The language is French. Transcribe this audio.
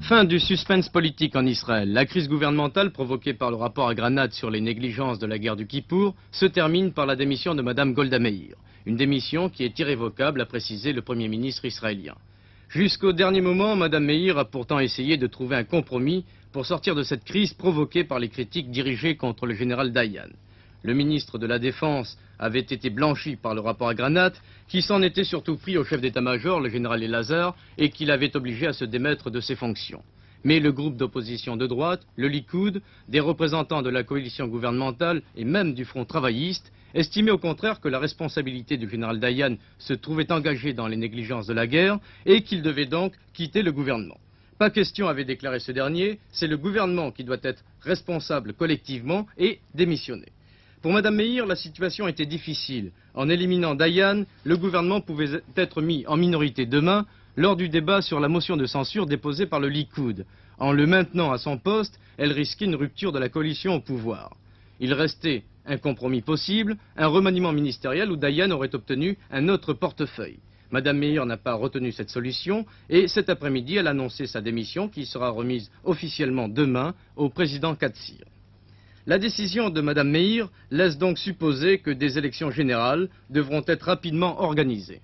Fin du suspense politique en Israël. La crise gouvernementale provoquée par le rapport à Granat sur les négligences de la guerre du Kippour se termine par la démission de Mme Golda Meir. Une démission qui est irrévocable, a précisé le Premier ministre israélien. Jusqu'au dernier moment, Mme Meir a pourtant essayé de trouver un compromis pour sortir de cette crise provoquée par les critiques dirigées contre le général Dayan. Le ministre de la Défense avait été blanchi par le rapport à Granat, qui s'en était surtout pris au chef d'état-major, le général Elazar, et qui l'avait obligé à se démettre de ses fonctions. Mais le groupe d'opposition de droite, le Likoud, des représentants de la coalition gouvernementale et même du Front travailliste, estimaient au contraire que la responsabilité du général Dayan se trouvait engagée dans les négligences de la guerre et qu'il devait donc quitter le gouvernement. Pas question, avait déclaré ce dernier, c'est le gouvernement qui doit être responsable collectivement et démissionner. Pour Mme Meir, la situation était difficile. En éliminant Dayan, le gouvernement pouvait être mis en minorité demain lors du débat sur la motion de censure déposée par le Likoud. En le maintenant à son poste, elle risquait une rupture de la coalition au pouvoir. Il restait un compromis possible, un remaniement ministériel où Dayan aurait obtenu un autre portefeuille. Mme Meir n'a pas retenu cette solution et cet après-midi, elle a annoncé sa démission qui sera remise officiellement demain au président Katsir. La décision de Mme Meir laisse donc supposer que des élections générales devront être rapidement organisées.